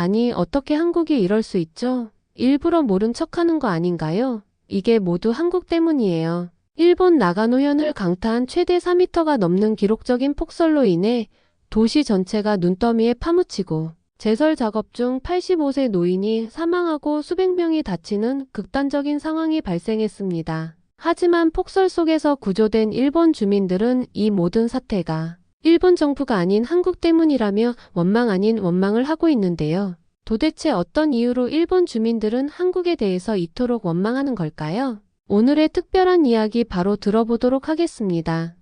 아니, 어떻게 한국이 이럴 수 있죠? 일부러 모른 척하는 거 아닌가요? 이게 모두 한국 때문이에요. 일본 나가노현을 강타한 최대 4m가 넘는 기록적인 폭설로 인해 도시 전체가 눈더미에 파묻히고 제설 작업 중 85세 노인이 사망하고 수백 명이 다치는 극단적인 상황이 발생했습니다. 하지만 폭설 속에서 구조된 일본 주민들은 이 모든 사태가 일본 정부가 아닌 한국 때문이라며 원망 아닌 원망을 하고 있는데요. 도대체 어떤 이유로 일본 주민들은 한국에 대해서 이토록 원망하는 걸까요? 오늘의 특별한 이야기 바로 들어보도록 하겠습니다.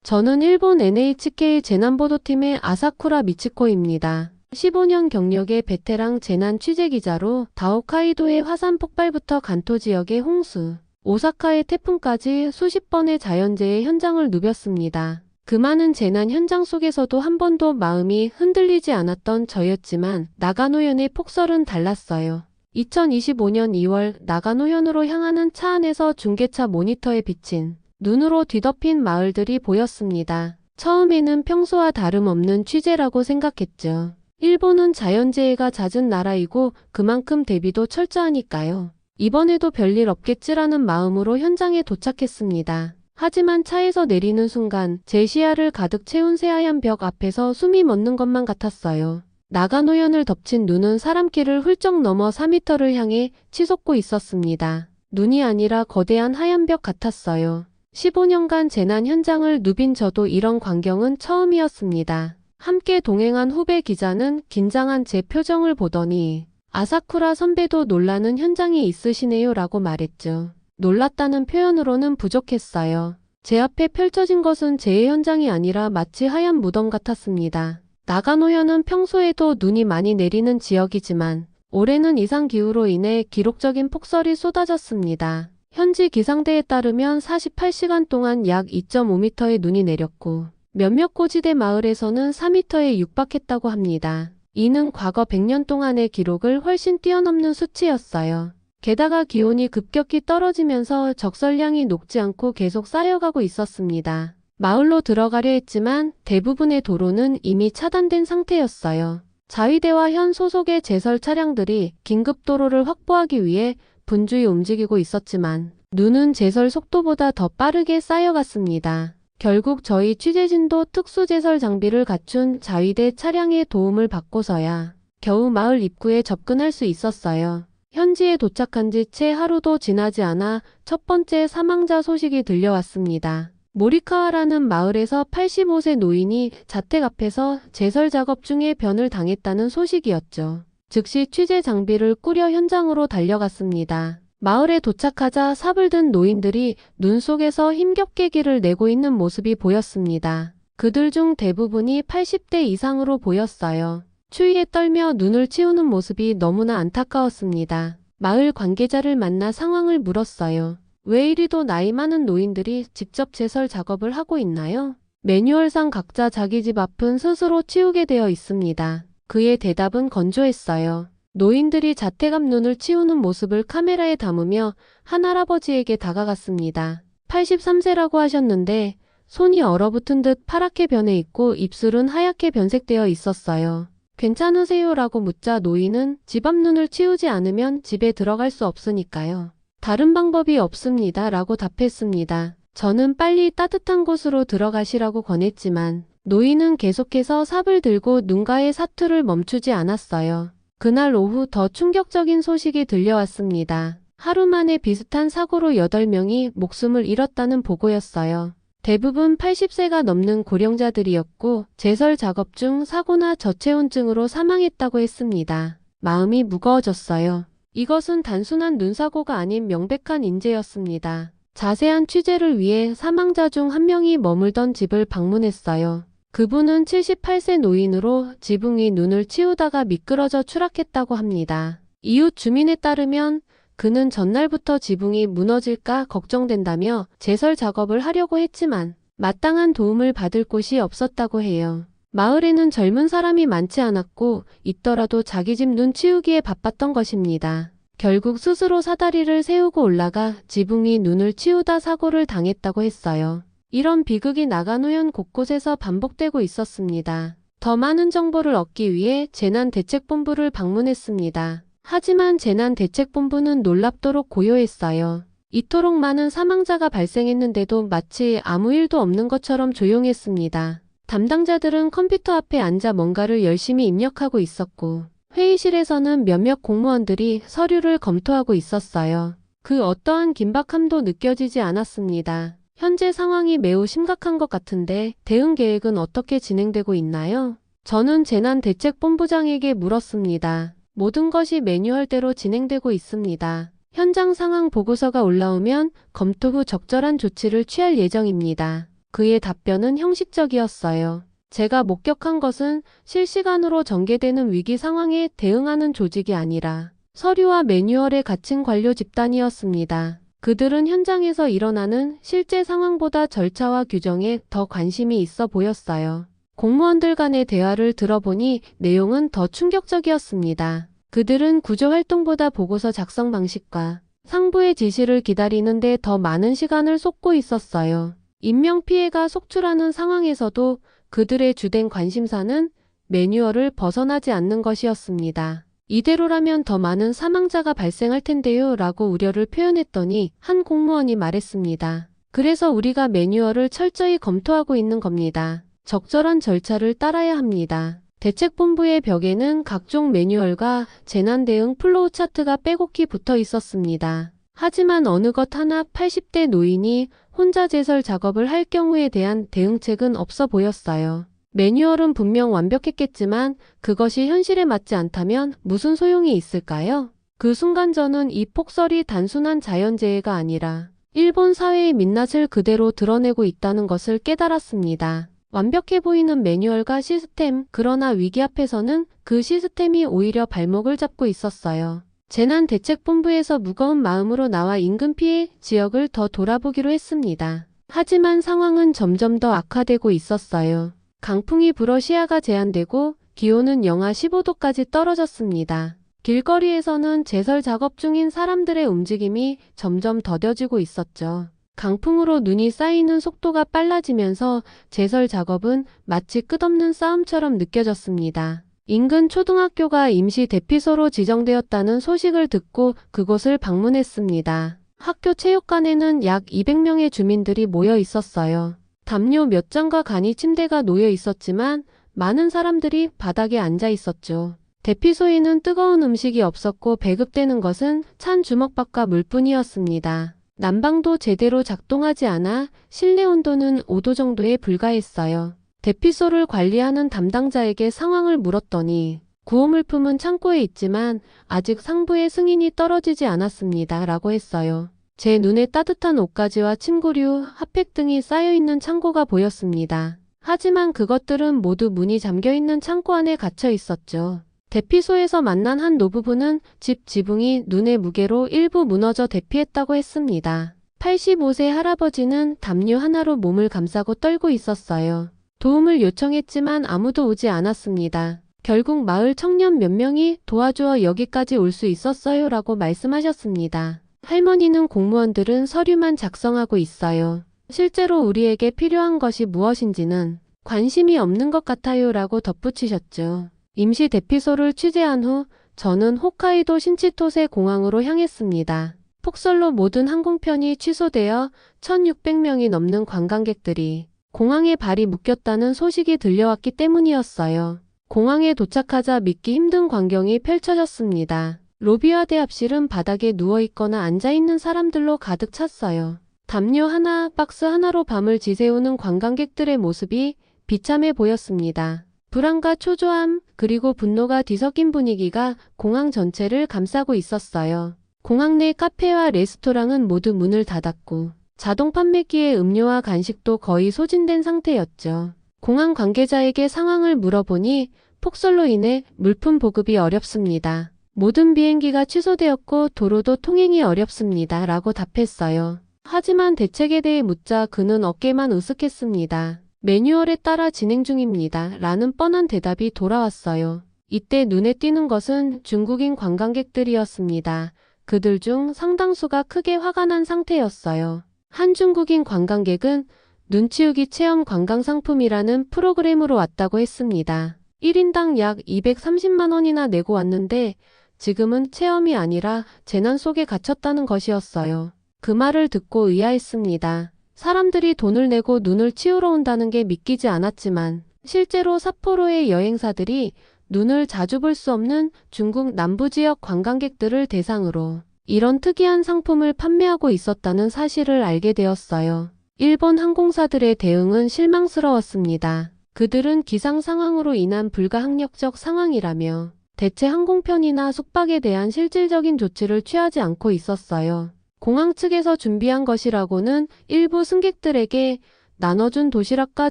저는 일본 NHK 재난보도팀의 아사쿠라 미츠코입니다. 15년 경력의 베테랑 재난 취재기자로 다오카이도의 화산 폭발부터 간토 지역의 홍수, 오사카의 태풍까지 수십 번의 자연재해 현장을 누볐습니다. 그 많은 재난 현장 속에서도 한 번도 마음이 흔들리지 않았던 저였지만 나가노현의 폭설은 달랐어요. 2025년 2월 나가노현으로 향하는 차 안에서 중계차 모니터에 비친 눈으로 뒤덮인 마을들이 보였습니다. 처음에는 평소와 다름없는 취재라고 생각했죠. 일본은 자연재해가 잦은 나라이고 그만큼 대비도 철저하니까요. 이번에도 별일 없겠지라는 마음으로 현장에 도착했습니다. 하지만 차에서 내리는 순간 제 시야를 가득 채운 새하얀 벽 앞에서 숨이 멎는 것만 같았어요. 나가노현을 덮친 눈은 사람길을 훌쩍 넘어 4m를 향해 치솟고 있었습니다. 눈이 아니라 거대한 하얀 벽 같았어요. 15년간 재난 현장을 누빈 저도 이런 광경은 처음이었습니다. 함께 동행한 후배 기자는 긴장한 제 표정을 보더니 아사쿠라 선배도 놀라는 현장이 있으시네요 라고 말했죠. 놀랐다는 표현으로는 부족했어요. 제 앞에 펼쳐진 것은 재해 현장이 아니라 마치 하얀 무덤 같았습니다. 나가노현은 평소에도 눈이 많이 내리는 지역이지만 올해는 이상기후로 인해 기록적인 폭설이 쏟아졌습니다. 현지 기상대에 따르면 48시간 동안 약 2.5m의 눈이 내렸고 몇몇 고지대 마을에서는 4m에 육박했다고 합니다. 이는 과거 100년 동안의 기록을 훨씬 뛰어넘는 수치였어요. 게다가 기온이 급격히 떨어지면서 적설량이 녹지 않고 계속 쌓여가고 있었습니다. 마을로 들어가려 했지만 대부분의 도로는 이미 차단된 상태였어요. 자위대와 현 소속의 제설 차량들이 긴급도로를 확보하기 위해 분주히 움직이고 있었지만 눈은 제설 속도보다 더 빠르게 쌓여갔습니다. 결국 저희 취재진도 특수제설 장비를 갖춘 자위대 차량의 도움을 받고서야 겨우 마을 입구에 접근할 수 있었어요. 현지에 도착한 지 채 하루도 지나지 않아 첫 번째 사망자 소식이 들려왔습니다. 모리카와라는 마을에서 85세 노인이 자택 앞에서 제설 작업 중에 변을 당했다는 소식이었죠. 즉시 취재 장비를 꾸려 현장으로 달려갔습니다. 마을에 도착하자 삽을 든 노인들이 눈 속에서 힘겹게 길을 내고 있는 모습이 보였습니다. 그들 중 대부분이 80대 이상으로 보였어요. 추위에 떨며 눈을 치우는 모습이 너무나 안타까웠습니다. 마을 관계자를 만나 상황을 물었어요. 왜 이리도 나이 많은 노인들이 직접 제설 작업을 하고 있나요? 매뉴얼상 각자 자기 집 앞은 스스로 치우게 되어 있습니다. 그의 대답은 건조했어요. 노인들이 자택 앞 눈을 치우는 모습을 카메라에 담으며 한 할아버지에게 다가갔습니다. 83세라고 하셨는데 손이 얼어붙은 듯 파랗게 변해 있고 입술은 하얗게 변색되어 있었어요. 괜찮으세요? 라고 묻자 노인은 집 앞 눈을 치우지 않으면 집에 들어갈 수 없으니까요. 다른 방법이 없습니다. 라고 답했습니다. 저는 빨리 따뜻한 곳으로 들어가시라고 권했지만 노인은 계속해서 삽을 들고 눈가의 사투를 멈추지 않았어요. 그날 오후 더 충격적인 소식이 들려왔습니다. 하루 만에 비슷한 사고로 8명이 목숨을 잃었다는 보고였어요. 대부분 80세가 넘는 고령자들이었고 제설 작업 중 사고나 저체온증으로 사망했다고 했습니다. 마음이 무거워졌어요. 이것은 단순한 눈사고가 아닌 명백한 인재였습니다. 자세한 취재를 위해 사망자 중 한 명이 머물던 집을 방문했어요. 그분은 78세 노인으로 지붕 위 눈을 치우다가 미끄러져 추락했다고 합니다. 이웃 주민에 따르면 그는 전날부터 지붕이 무너질까 걱정된다며 제설 작업을 하려고 했지만 마땅한 도움을 받을 곳이 없었다고 해요. 마을에는 젊은 사람이 많지 않았고 있더라도 자기 집 눈 치우기에 바빴던 것입니다. 결국 스스로 사다리를 세우고 올라가 지붕 위 눈을 치우다 사고를 당했다고 했어요. 이런 비극이 나가노현 곳곳에서 반복되고 있었습니다. 더 많은 정보를 얻기 위해 재난대책본부를 방문했습니다. 하지만 재난대책본부는 놀랍도록 고요했어요. 이토록 많은 사망자가 발생했는데도 마치 아무 일도 없는 것처럼 조용했습니다. 담당자들은 컴퓨터 앞에 앉아 뭔가를 열심히 입력하고 있었고, 회의실에서는 몇몇 공무원들이 서류를 검토하고 있었어요. 그 어떠한 긴박함도 느껴지지 않았습니다. 현재 상황이 매우 심각한 것 같은데 대응 계획은 어떻게 진행되고 있나요? 저는 재난대책본부장에게 물었습니다. 모든 것이 매뉴얼대로 진행되고 있습니다. 현장 상황 보고서가 올라오면 검토 후 적절한 조치를 취할 예정입니다. 그의 답변은 형식적이었어요. 제가 목격한 것은 실시간으로 전개되는 위기 상황에 대응하는 조직이 아니라 서류와 매뉴얼에 갇힌 관료 집단이었습니다. 그들은 현장에서 일어나는 실제 상황보다 절차와 규정에 더 관심이 있어 보였어요. 공무원들 간의 대화를 들어보니 내용은 더 충격적이었습니다. 그들은 구조활동보다 보고서 작성 방식과 상부의 지시를 기다리는데 더 많은 시간을 쏟고 있었어요. 인명피해가 속출하는 상황에서도 그들의 주된 관심사는 매뉴얼을 벗어나지 않는 것이었습니다. 이대로라면 더 많은 사망자가 발생할 텐데요 라고 우려를 표현했더니 한 공무원이 말했습니다. 그래서 우리가 매뉴얼을 철저히 검토하고 있는 겁니다. 적절한 절차를 따라야 합니다. 대책본부의 벽에는 각종 매뉴얼과 재난대응 플로우 차트가 빼곡히 붙어 있었습니다. 하지만 어느 것 하나 80대 노인이 혼자 제설 작업을 할 경우에 대한 대응책은 없어 보였어요. 매뉴얼은 분명 완벽했겠지만 그것이 현실에 맞지 않다면 무슨 소용이 있을까요? 그 순간 저는 이 폭설이 단순한 자연재해가 아니라 일본 사회의 민낯을 그대로 드러내고 있다는 것을 깨달았습니다. 완벽해 보이는 매뉴얼과 시스템, 그러나 위기 앞에서는 그 시스템이 오히려 발목을 잡고 있었어요. 재난대책본부에서 무거운 마음으로 나와 인근 피해 지역을 더 돌아보기로 했습니다. 하지만 상황은 점점 더 악화되고 있었어요. 강풍이 불어 시야가 제한되고 기온은 영하 15도까지 떨어졌습니다. 길거리에서는 제설 작업 중인 사람들의 움직임이 점점 더뎌지고 있었죠. 강풍으로 눈이 쌓이는 속도가 빨라지면서 제설 작업은 마치 끝없는 싸움처럼 느껴졌습니다. 인근 초등학교가 임시 대피소로 지정되었다는 소식을 듣고 그곳을 방문했습니다. 학교 체육관에는 약 200명의 주민들이 모여 있었어요. 담요 몇 장과 간이 침대가 놓여 있었지만 많은 사람들이 바닥에 앉아 있었죠. 대피소에는 뜨거운 음식이 없었고 배급되는 것은 찬 주먹밥과 물뿐이었습니다. 난방도 제대로 작동하지 않아 실내 온도는 5도 정도에 불과했어요. 대피소를 관리하는 담당자에게 상황을 물었더니 구호물품은 창고에 있지만 아직 상부의 승인이 떨어지지 않았습니다 라고 했어요. 제 눈에 따뜻한 옷가지와 침구류, 핫팩 등이 쌓여있는 창고가 보였습니다. 하지만 그것들은 모두 문이 잠겨있는 창고 안에 갇혀 있었죠. 대피소에서 만난 한 노부부는 집 지붕이 눈의 무게로 일부 무너져 대피했다고 했습니다. 85세 할아버지는 담요 하나로 몸을 감싸고 떨고 있었어요. 도움을 요청했지만 아무도 오지 않았습니다. 결국 마을 청년 몇 명이 도와주어 여기까지 올 수 있었어요 라고 말씀하셨습니다. 할머니는 공무원들은 서류만 작성하고 있어요. 실제로 우리에게 필요한 것이 무엇인지는 관심이 없는 것 같아요 라고 덧붙이셨죠. 임시 대피소를 취재한 후 저는 홋카이도 신치토세 공항으로 향했습니다. 폭설로 모든 항공편이 취소되어 1600명이 넘는 관광객들이 공항에 발이 묶였다는 소식이 들려왔기 때문이었어요. 공항에 도착하자 믿기 힘든 광경이 펼쳐졌습니다. 로비와 대합실은 바닥에 누워있거나 앉아있는 사람들로 가득 찼어요. 담요 하나, 박스 하나로 밤을 지새우는 관광객들의 모습이 비참해 보였습니다. 불안과 초조함, 그리고 분노가 뒤섞인 분위기가 공항 전체를 감싸고 있었어요. 공항 내 카페와 레스토랑은 모두 문을 닫았고 자동 판매기의 음료와 간식도 거의 소진된 상태였죠. 공항 관계자에게 상황을 물어보니 폭설로 인해 물품 보급이 어렵습니다. 모든 비행기가 취소되었고 도로도 통행이 어렵습니다 라고 답했어요. 하지만 대책에 대해 묻자 그는 어깨만 으쓱했습니다. 매뉴얼에 따라 진행 중입니다 라는 뻔한 대답이 돌아왔어요. 이때 눈에 띄는 것은 중국인 관광객들이었습니다. 그들 중 상당수가 크게 화가 난 상태였어요. 한 중국인 관광객은 눈치우기 체험 관광상품이라는 프로그램으로 왔다고 했습니다. 1인당 약 230만 원이나 내고 왔는데 지금은 체험이 아니라 재난 속에 갇혔다는 것이었어요. 그 말을 듣고 의아했습니다. 사람들이 돈을 내고 눈을 치우러 온다는 게 믿기지 않았지만 실제로 삿포로의 여행사들이 눈을 자주 볼 수 없는 중국 남부 지역 관광객들을 대상으로 이런 특이한 상품을 판매하고 있었다는 사실을 알게 되었어요. 일본 항공사들의 대응은 실망스러웠습니다. 그들은 기상 상황으로 인한 불가항력적 상황이라며 대체 항공편이나 숙박에 대한 실질적인 조치를 취하지 않고 있었어요. 공항 측에서 준비한 것이라고는 일부 승객들에게 나눠준 도시락과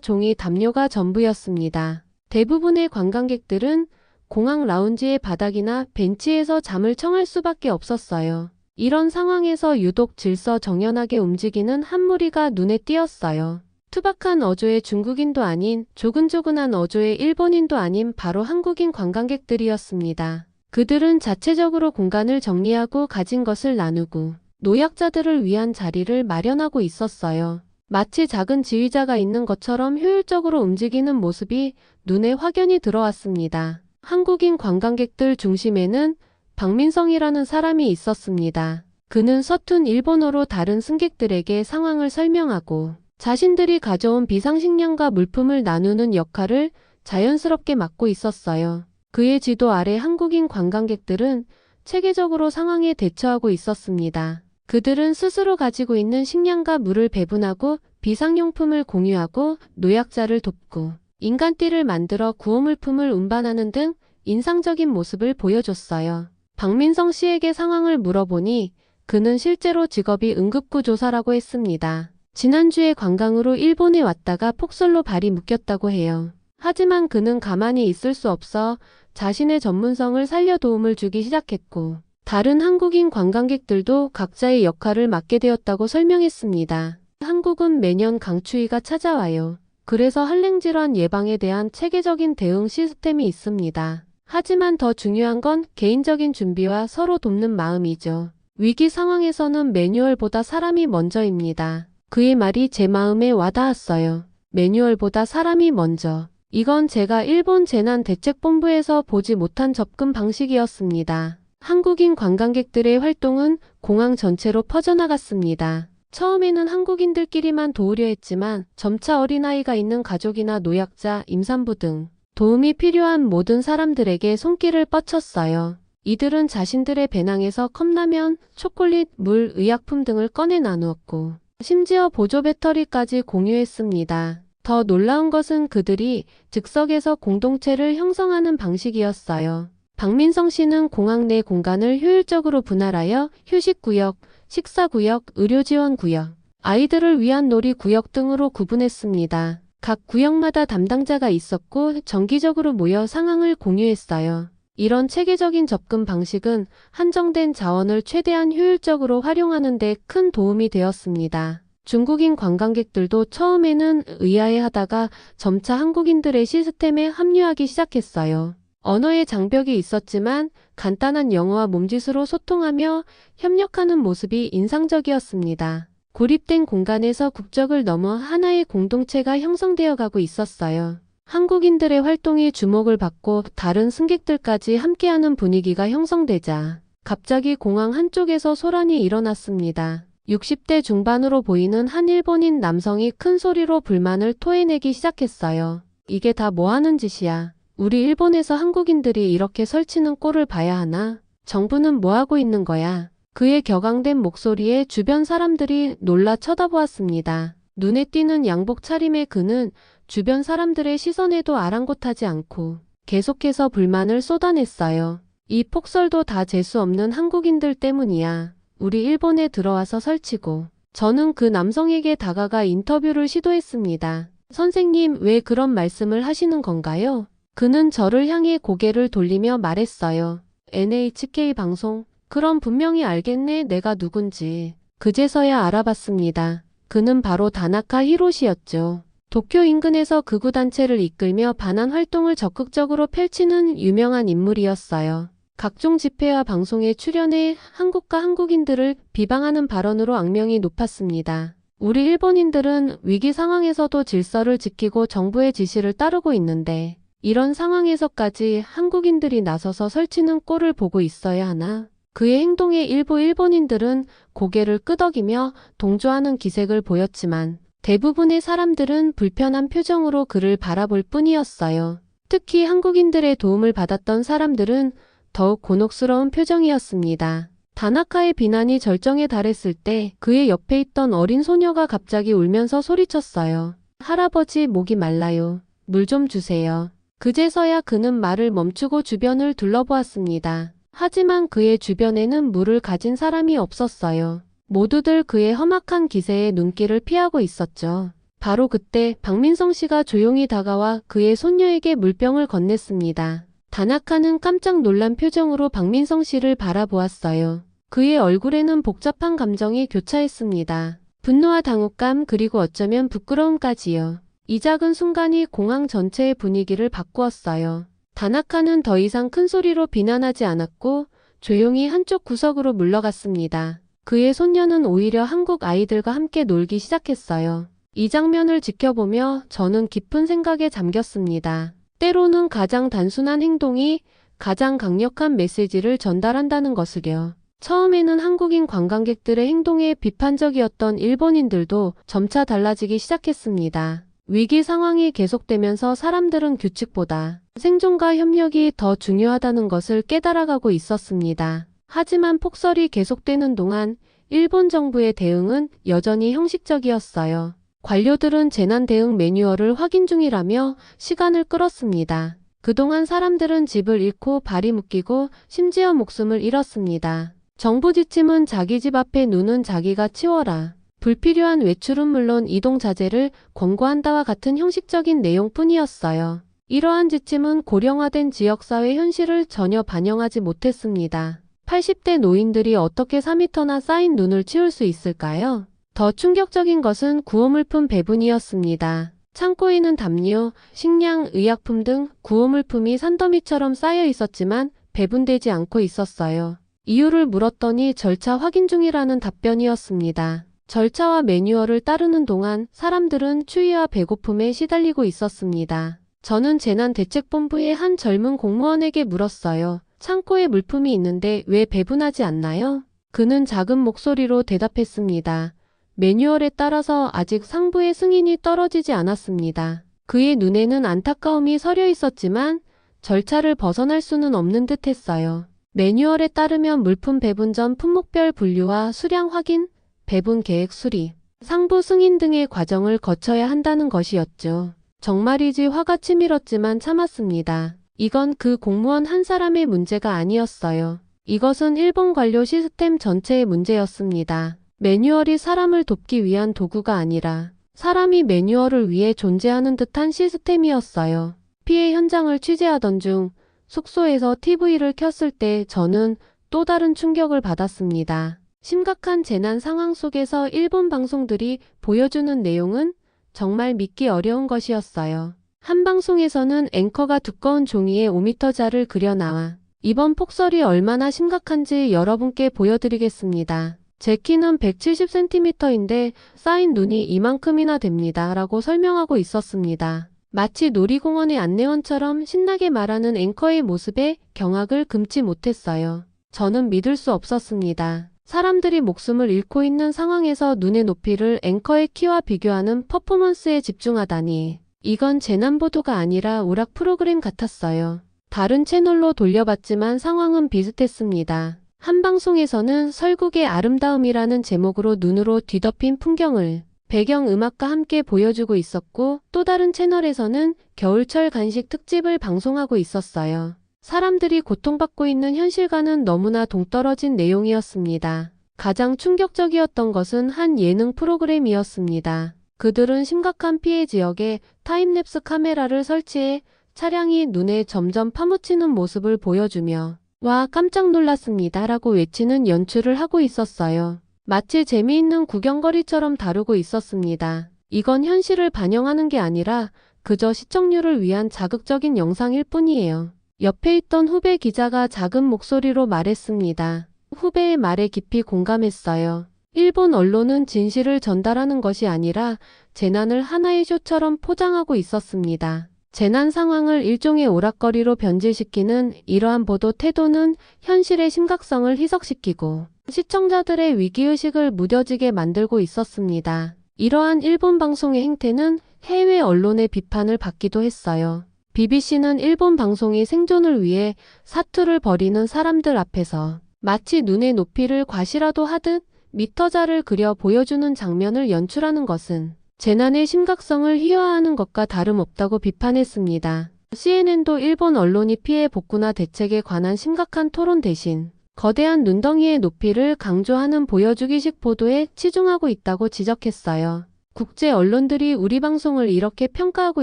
종이 담요가 전부였습니다. 대부분의 관광객들은 공항 라운지의 바닥이나 벤치에서 잠을 청할 수밖에 없었어요. 이런 상황에서 유독 질서정연하게 움직이는 한 무리가 눈에 띄었어요. 투박한 어조의 중국인도 아닌 조근조근한 어조의 일본인도 아닌 바로 한국인 관광객들이었습니다. 그들은 자체적으로 공간을 정리하고 가진 것을 나누고 노약자들을 위한 자리를 마련하고 있었어요. 마치 작은 지휘자가 있는 것처럼 효율적으로 움직이는 모습이 눈에 확연히 들어왔습니다. 한국인 관광객들 중심에는 박민성이라는 사람이 있었습니다. 그는 서툰 일본어로 다른 승객들에게 상황을 설명하고 자신들이 가져온 비상식량과 물품을 나누는 역할을 자연스럽게 맡고 있었어요. 그의 지도 아래 한국인 관광객들은 체계적으로 상황에 대처하고 있었습니다. 그들은 스스로 가지고 있는 식량과 물을 배분하고 비상용품을 공유하고 노약자를 돕고 인간띠를 만들어 구호물품을 운반하는 등 인상적인 모습을 보여줬어요. 박민성 씨에게 상황을 물어보니 그는 실제로 직업이 응급구조사라고 했습니다. 지난주에 관광으로 일본에 왔다가 폭설로 발이 묶였다고 해요. 하지만 그는 가만히 있을 수 없어 자신의 전문성을 살려 도움을 주기 시작했고 다른 한국인 관광객들도 각자의 역할을 맡게 되었다고 설명했습니다. 한국은 매년 강추위가 찾아와요. 그래서 한랭질환 예방에 대한 체계적인 대응 시스템이 있습니다. 하지만 더 중요한 건 개인적인 준비와 서로 돕는 마음이죠. 위기 상황에서는 매뉴얼보다 사람이 먼저입니다. 그의 말이 제 마음에 와닿았어요. 매뉴얼보다 사람이 먼저. 이건 제가 일본 재난대책본부에서 보지 못한 접근 방식이었습니다. 한국인 관광객들의 활동은 공항 전체로 퍼져나갔습니다. 처음에는 한국인들끼리만 도우려 했지만 점차 어린아이가 있는 가족이나 노약자, 임산부 등 도움이 필요한 모든 사람들에게 손길을 뻗쳤어요. 이들은 자신들의 배낭에서 컵라면, 초콜릿, 물, 의약품 등을 꺼내 나누었고 심지어 보조 배터리까지 공유했습니다. 더 놀라운 것은 그들이 즉석에서 공동체를 형성하는 방식이었어요. 박민성 씨는 공항 내 공간을 효율적으로 분할하여 휴식구역, 식사구역, 의료지원구역, 아이들을 위한 놀이구역 등으로 구분했습니다. 각 구역마다 담당자가 있었고 정기적으로 모여 상황을 공유했어요. 이런 체계적인 접근 방식은 한정된 자원을 최대한 효율적으로 활용하는 데 큰 도움이 되었습니다. 중국인 관광객들도 처음에는 의아해하다가 점차 한국인들의 시스템에 합류하기 시작했어요. 언어의 장벽이 있었지만 간단한 영어와 몸짓으로 소통하며 협력하는 모습이 인상적이었습니다. 고립된 공간에서 국적을 넘어 하나의 공동체가 형성되어 가고 있었어요. 한국인들의 활동이 주목을 받고 다른 승객들까지 함께하는 분위기가 형성되자 갑자기 공항 한쪽에서 소란이 일어났습니다. 60대 중반으로 보이는 한 일본인 남성이 큰 소리로 불만을 토해내기 시작했어요. 이게 다 뭐 하는 짓이야. 우리 일본에서 한국인들이 이렇게 설치는 꼴을 봐야 하나? 정부는 뭐 하고 있는 거야? 그의 격앙된 목소리에 주변 사람들이 놀라 쳐다보았습니다. 눈에 띄는 양복 차림의 그는 주변 사람들의 시선에도 아랑곳하지 않고 계속해서 불만을 쏟아냈어요. 이 폭설도 다 재수 없는 한국인들 때문이야. 우리 일본에 들어와서 설치고. 저는 그 남성에게 다가가 인터뷰를 시도했습니다. 선생님, 왜 그런 말씀을 하시는 건가요? 그는 저를 향해 고개를 돌리며 말했어요. NHK 방송. 그럼 분명히 알겠네, 내가 누군지. 그제서야 알아봤습니다. 그는 바로 다나카 히로시였죠. 도쿄 인근에서 극우단체를 이끌며 반환 활동을 적극적으로 펼치는 유명한 인물이었어요. 각종 집회와 방송에 출연해 한국과 한국인들을 비방하는 발언으로 악명이 높았습니다. 우리 일본인들은 위기 상황에서도 질서를 지키고 정부의 지시를 따르고 있는데 이런 상황에서까지 한국인들이 나서서 설치는 꼴을 보고 있어야 하나? 그의 행동에 일부 일본인들은 고개를 끄덕이며 동조하는 기색을 보였지만 대부분의 사람들은 불편한 표정으로 그를 바라볼 뿐이었어요. 특히 한국인들의 도움을 받았던 사람들은 더욱 곤혹스러운 표정이었습니다. 다나카의 비난이 절정에 달했을 때 그의 옆에 있던 어린 소녀가 갑자기 울면서 소리쳤어요. 할아버지, 목이 말라요. 물 좀 주세요. 그제서야 그는 말을 멈추고 주변을 둘러보았습니다. 하지만 그의 주변에는 물을 가진 사람이 없었어요. 모두들 그의 험악한 기세에 눈길을 피하고 있었죠. 바로 그때 박민성 씨가 조용히 다가와 그의 손녀에게 물병을 건넸습니다. 다나카는 깜짝 놀란 표정으로 박민성 씨를 바라보았어요. 그의 얼굴에는 복잡한 감정이 교차했습니다. 분노와 당혹감, 그리고 어쩌면 부끄러움까지요. 이 작은 순간이 공항 전체의 분위기를 바꾸었어요. 다나카는 더 이상 큰 소리로 비난하지 않았고 조용히 한쪽 구석으로 물러갔습니다. 그의 손녀는 오히려 한국 아이들과 함께 놀기 시작했어요. 이 장면을 지켜보며 저는 깊은 생각에 잠겼습니다. 때로는 가장 단순한 행동이 가장 강력한 메시지를 전달한다는 것을요. 처음에는 한국인 관광객들의 행동에 비판적이었던 일본인들도 점차 달라지기 시작했습니다. 위기 상황이 계속되면서 사람들은 규칙보다 생존과 협력이 더 중요하다는 것을 깨달아가고 있었습니다. 하지만 폭설이 계속되는 동안 일본 정부의 대응은 여전히 형식적이었어요. 관료들은 재난 대응 매뉴얼을 확인 중이라며 시간을 끌었습니다. 그동안 사람들은 집을 잃고 발이 묶이고 심지어 목숨을 잃었습니다. 정부 지침은 자기 집 앞에 눈은 자기가 치워라. 불필요한 외출은 물론 이동 자제를 권고한다와 같은 형식적인 내용뿐이었어요. 이러한 지침은 고령화된 지역사회 현실을 전혀 반영하지 못했습니다. 80대 노인들이 어떻게 4m나 쌓인 눈을 치울 수 있을까요? 더 충격적인 것은 구호물품 배분이었습니다. 창고에는 담요, 식량, 의약품 등 구호물품이 산더미처럼 쌓여 있었지만 배분되지 않고 있었어요. 이유를 물었더니 절차 확인 중이라는 답변이었습니다. 절차와 매뉴얼을 따르는 동안 사람들은 추위와 배고픔에 시달리고 있었습니다. 저는 재난대책본부의 한 젊은 공무원에게 물었어요. 창고에 물품이 있는데 왜 배분하지 않나요? 그는 작은 목소리로 대답했습니다. 매뉴얼에 따라서 아직 상부의 승인이 떨어지지 않았습니다. 그의 눈에는 안타까움이 서려 있었지만 절차를 벗어날 수는 없는 듯 했어요. 매뉴얼에 따르면 물품 배분 전 품목별 분류와 수량 확인, 배분 계획 수립, 상부 승인 등의 과정을 거쳐야 한다는 것이었죠. 정말이지 화가 치밀었지만 참았습니다. 이건 그 공무원 한 사람의 문제가 아니었어요. 이것은 일본 관료 시스템 전체의 문제였습니다. 매뉴얼이 사람을 돕기 위한 도구가 아니라 사람이 매뉴얼을 위해 존재하는 듯한 시스템이었어요. 피해 현장을 취재하던 중 숙소에서 TV를 켰을 때 저는 또 다른 충격을 받았습니다. 심각한 재난 상황 속에서 일본 방송들이 보여주는 내용은 정말 믿기 어려운 것이었어요. 한 방송에서는 앵커가 두꺼운 종이에 5m자를 그려 나와 이번 폭설이 얼마나 심각한지 여러분께 보여드리겠습니다. 제 키는 170cm인데 쌓인 눈이 이만큼이나 됩니다. 라고 설명하고 있었습니다. 마치 놀이공원의 안내원처럼 신나게 말하는 앵커의 모습에 경악을 금치 못했어요. 저는 믿을 수 없었습니다. 사람들이 목숨을 잃고 있는 상황에서 눈의 높이를 앵커의 키와 비교하는 퍼포먼스에 집중하다니. 이건 재난보도가 아니라 오락 프로그램 같았어요. 다른 채널로 돌려봤지만 상황은 비슷했습니다. 한 방송에서는 설국의 아름다움이라는 제목으로 눈으로 뒤덮인 풍경을 배경 음악과 함께 보여주고 있었고 또 다른 채널에서는 겨울철 간식 특집을 방송하고 있었어요. 사람들이 고통받고 있는 현실과는 너무나 동떨어진 내용이었습니다. 가장 충격적이었던 것은 한 예능 프로그램이었습니다. 그들은 심각한 피해 지역에 타임랩스 카메라를 설치해 차량이 눈에 점점 파묻히는 모습을 보여주며 와 깜짝 놀랐습니다 라고 외치는 연출을 하고 있었어요. 마치 재미있는 구경거리처럼 다루고 있었습니다. 이건 현실을 반영하는 게 아니라 그저 시청률을 위한 자극적인 영상일 뿐이에요. 옆에 있던 후배 기자가 작은 목소리로 말했습니다. 후배의 말에 깊이 공감했어요. 일본 언론은 진실을 전달하는 것이 아니라 재난을 하나의 쇼처럼 포장하고 있었습니다. 재난 상황을 일종의 오락거리로 변질시키는 이러한 보도 태도는 현실의 심각성을 희석시키고 시청자들의 위기의식을 무뎌지게 만들고 있었습니다. 이러한 일본 방송의 행태는 해외 언론의 비판을 받기도 했어요. BBC는 일본 방송이 생존을 위해 사투를 벌이는 사람들 앞에서 마치 눈의 높이를 과시라도 하듯 미터자를 그려 보여주는 장면을 연출하는 것은 재난의 심각성을 희화화하는 것과 다름없다고 비판했습니다. CNN도 일본 언론이 피해 복구나 대책에 관한 심각한 토론 대신 거대한 눈덩이의 높이를 강조하는 보여주기식 보도에 치중하고 있다고 지적했어요. 국제 언론들이 우리 방송을 이렇게 평가하고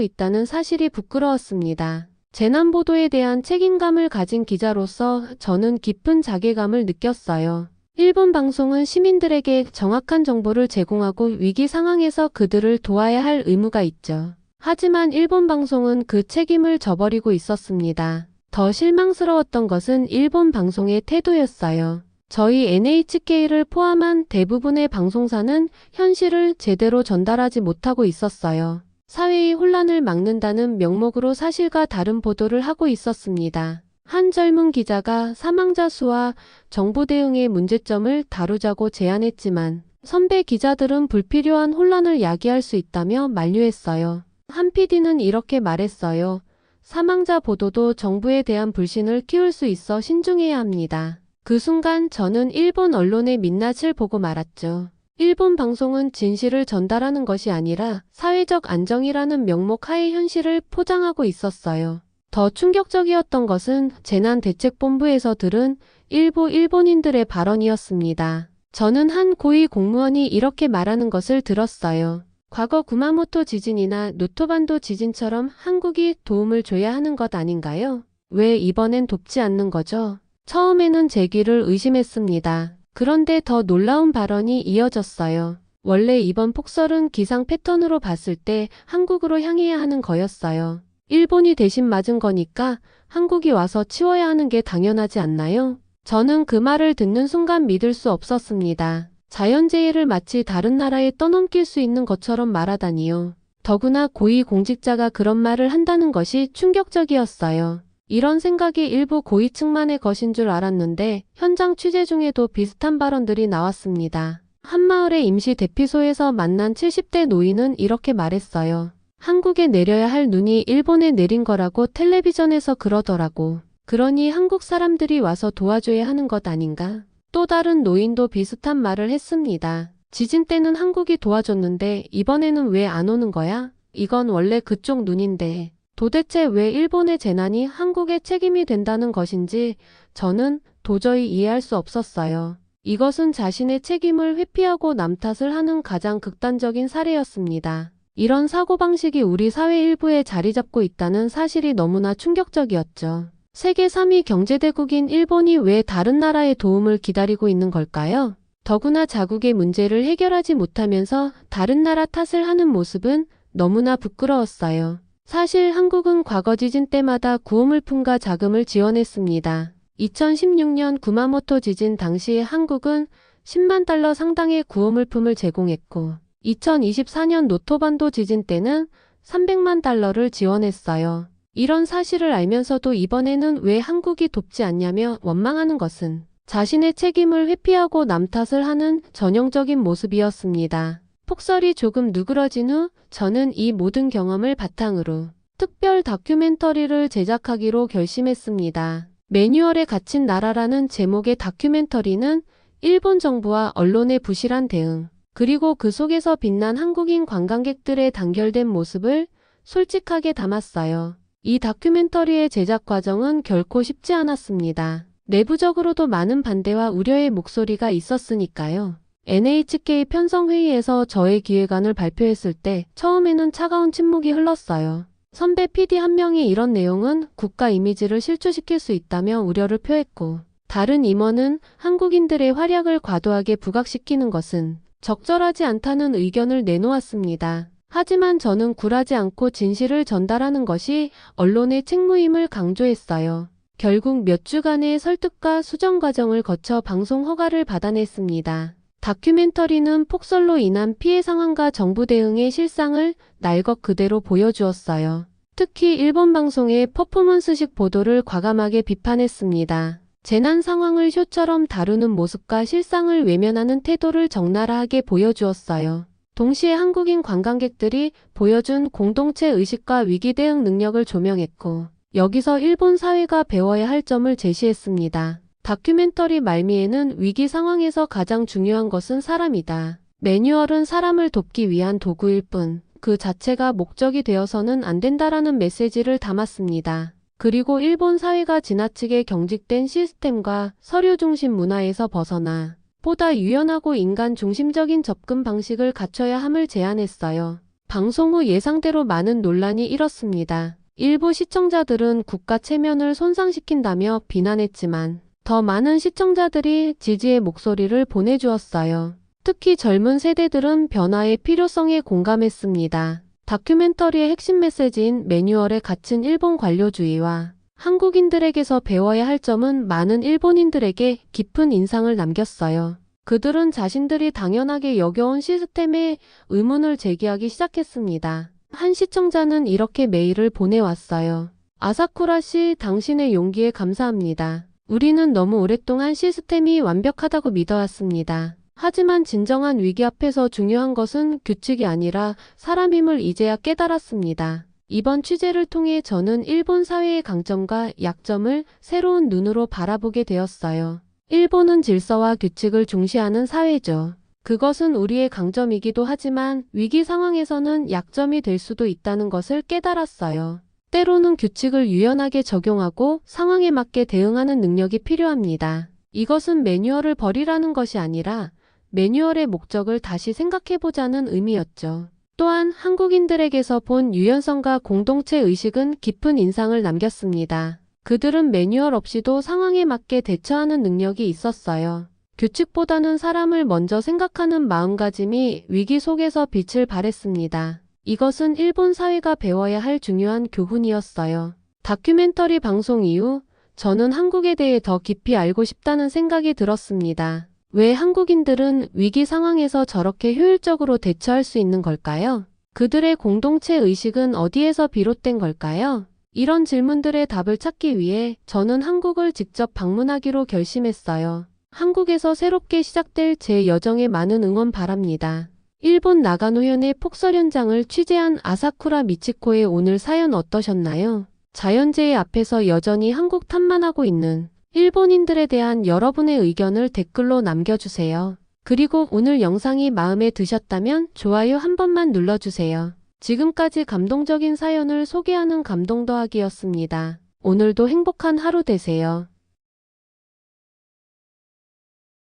있다는 사실이 부끄러웠습니다. 재난 보도에 대한 책임감을 가진 기자로서 저는 깊은 자괴감을 느꼈어요. 일본 방송은 시민들에게 정확한 정보를 제공하고 위기 상황에서 그들을 도와야 할 의무가 있죠. 하지만 일본 방송은 그 책임을 저버리고 있었습니다. 더 실망스러웠던 것은 일본 방송의 태도였어요. 저희 NHK를 포함한 대부분의 방송사는 현실을 제대로 전달하지 못하고 있었어요. 사회의 혼란을 막는다는 명목으로 사실과 다른 보도를 하고 있었습니다. 한 젊은 기자가 사망자 수와 정부 대응의 문제점을 다루자고 제안했지만 선배 기자들은 불필요한 혼란을 야기할 수 있다며 만류했어요. 한 PD는 이렇게 말했어요. 사망자 보도도 정부에 대한 불신을 키울 수 있어 신중해야 합니다. 그 순간 저는 일본 언론의 민낯을 보고 말았죠. 일본 방송은 진실을 전달하는 것이 아니라 사회적 안정이라는 명목 하에 현실을 포장하고 있었어요. 더 충격적이었던 것은 재난대책본부에서 들은 일부 일본인들의 발언이었습니다. 저는 한 고위 공무원이 이렇게 말하는 것을 들었어요. 과거 구마모토 지진이나 노토반도 지진처럼 한국이 도움을 줘야 하는 것 아닌가요? 왜 이번엔 돕지 않는 거죠? 처음에는 제 귀를 의심했습니다. 그런데 더 놀라운 발언이 이어졌어요. 원래 이번 폭설은 기상 패턴으로 봤을 때 한국으로 향해야 하는 거였어요. 일본이 대신 맞은 거니까 한국이 와서 치워야 하는 게 당연하지 않나요? 저는 그 말을 듣는 순간 믿을 수 없었습니다. 자연재해를 마치 다른 나라에 떠넘길 수 있는 것처럼 말하다니요. 더구나 고위 공직자가 그런 말을 한다는 것이 충격적이었어요. 이런 생각이 일부 고위층만의 것인 줄 알았는데 현장 취재 중에도 비슷한 발언들이 나왔습니다. 한 마을의 임시 대피소에서 만난 70대 노인은 이렇게 말했어요. 한국에 내려야 할 눈이 일본에 내린 거라고 텔레비전에서 그러더라고. 그러니 한국 사람들이 와서 도와줘야 하는 것 아닌가? 또 다른 노인도 비슷한 말을 했습니다. 지진 때는 한국이 도와줬는데 이번에는 왜 안 오는 거야? 이건 원래 그쪽 눈인데. 도대체 왜 일본의 재난이 한국의 책임이 된다는 것인지 저는 도저히 이해할 수 없었어요. 이것은 자신의 책임을 회피하고 남 탓을 하는 가장 극단적인 사례였습니다. 이런 사고방식이 우리 사회 일부에 자리 잡고 있다는 사실이 너무나 충격적이었죠. 세계 3위 경제대국인 일본이 왜 다른 나라의 도움을 기다리고 있는 걸까요? 더구나 자국의 문제를 해결하지 못하면서 다른 나라 탓을 하는 모습은 너무나 부끄러웠어요. 사실 한국은 과거 지진 때마다 구호물품과 자금을 지원했습니다. 2016년 구마모토 지진 당시 한국은 10만 달러 상당의 구호물품을 제공했고 2024년 노토반도 지진 때는 300만 달러를 지원했어요. 이런 사실을 알면서도 이번에는 왜 한국이 돕지 않냐며 원망하는 것은 자신의 책임을 회피하고 남 탓을 하는 전형적인 모습이었습니다. 폭설이 조금 누그러진 후 저는 이 모든 경험을 바탕으로 특별 다큐멘터리를 제작하기로 결심했습니다. 매뉴얼에 갇힌 나라라는 제목의 다큐멘터리는 일본 정부와 언론의 부실한 대응, 그리고 그 속에서 빛난 한국인 관광객들의 단결된 모습을 솔직하게 담았어요. 이 다큐멘터리의 제작 과정은 결코 쉽지 않았습니다. 내부적으로도 많은 반대와 우려의 목소리가 있었으니까요. NHK 편성회의에서 저의 기획안을 발표했을 때 처음에는 차가운 침묵이 흘렀어요. 선배 PD 한 명이 이런 내용은 국가 이미지를 실추시킬 수 있다며 우려를 표했고, 다른 임원은 한국인들의 활약을 과도하게 부각시키는 것은 적절하지 않다는 의견을 내놓았습니다. 하지만 저는 굴하지 않고 진실을 전달하는 것이 언론의 책무임을 강조했어요. 결국 몇 주간의 설득과 수정 과정을 거쳐 방송 허가를 받아냈습니다. 다큐멘터리는 폭설로 인한 피해 상황과 정부 대응의 실상을 날것 그대로 보여주었어요. 특히 일본 방송의 퍼포먼스식 보도를 과감하게 비판했습니다. 재난 상황을 쇼처럼 다루는 모습과 실상을 외면하는 태도를 적나라하게 보여주었어요. 동시에 한국인 관광객들이 보여준 공동체 의식과 위기 대응 능력을 조명했고, 여기서 일본 사회가 배워야 할 점을 제시했습니다. 다큐멘터리 말미에는 위기 상황에서 가장 중요한 것은 사람이다. 매뉴얼은 사람을 돕기 위한 도구일 뿐, 그 자체가 목적이 되어서는 안 된다라는 메시지를 담았습니다. 그리고 일본 사회가 지나치게 경직된 시스템과 서류 중심 문화에서 벗어나 보다 유연하고 인간 중심적인 접근 방식을 갖춰야 함을 제안했어요. 방송 후 예상대로 많은 논란이 일었습니다. 일부 시청자들은 국가 체면을 손상시킨다며 비난했지만 더 많은 시청자들이 지지의 목소리를 보내주었어요. 특히 젊은 세대들은 변화의 필요성에 공감했습니다. 다큐멘터리의 핵심 메시지인 매뉴얼에 갇힌 일본 관료주의와 한국인들에게서 배워야 할 점은 많은 일본인들에게 깊은 인상을 남겼어요. 그들은 자신들이 당연하게 여겨온 시스템에 의문을 제기하기 시작했습니다. 한 시청자는 이렇게 메일을 보내왔어요. 아사쿠라 씨, 당신의 용기에 감사합니다. 우리는 너무 오랫동안 시스템이 완벽하다고 믿어왔습니다. 하지만 진정한 위기 앞에서 중요한 것은 규칙이 아니라 사람임을 이제야 깨달았습니다. 이번 취재를 통해 저는 일본 사회의 강점과 약점을 새로운 눈으로 바라보게 되었어요. 일본은 질서와 규칙을 중시하는 사회죠. 그것은 우리의 강점이기도 하지만 위기 상황에서는 약점이 될 수도 있다는 것을 깨달았어요. 때로는 규칙을 유연하게 적용하고 상황에 맞게 대응하는 능력이 필요합니다. 이것은 매뉴얼을 버리라는 것이 아니라 매뉴얼의 목적을 다시 생각해보자는 의미였죠. 또한 한국인들에게서 본 유연성과 공동체 의식은 깊은 인상을 남겼습니다. 그들은 매뉴얼 없이도 상황에 맞게 대처하는 능력이 있었어요. 규칙보다는 사람을 먼저 생각하는 마음가짐이 위기 속에서 빛을 발했습니다. 이것은 일본 사회가 배워야 할 중요한 교훈이었어요. 다큐멘터리 방송 이후 저는 한국에 대해 더 깊이 알고 싶다는 생각이 들었습니다. 왜 한국인들은 위기 상황에서 저렇게 효율적으로 대처할 수 있는 걸까요? 그들의 공동체 의식은 어디에서 비롯된 걸까요? 이런 질문들의 답을 찾기 위해 저는 한국을 직접 방문하기로 결심했어요. 한국에서 새롭게 시작될 제 여정에 많은 응원 바랍니다. 일본 나가노현의 폭설 현장을 취재한 아사쿠라 미치코의 오늘 사연 어떠셨나요? 자연재해 앞에서 여전히 한국 탓만하고 있는 일본인들에 대한 여러분의 의견을 댓글로 남겨주세요. 그리고 오늘 영상이 마음에 드셨다면 좋아요 한 번만 눌러주세요. 지금까지 감동적인 사연을 소개하는 감동 더하기였습니다. 오늘도 행복한 하루 되세요.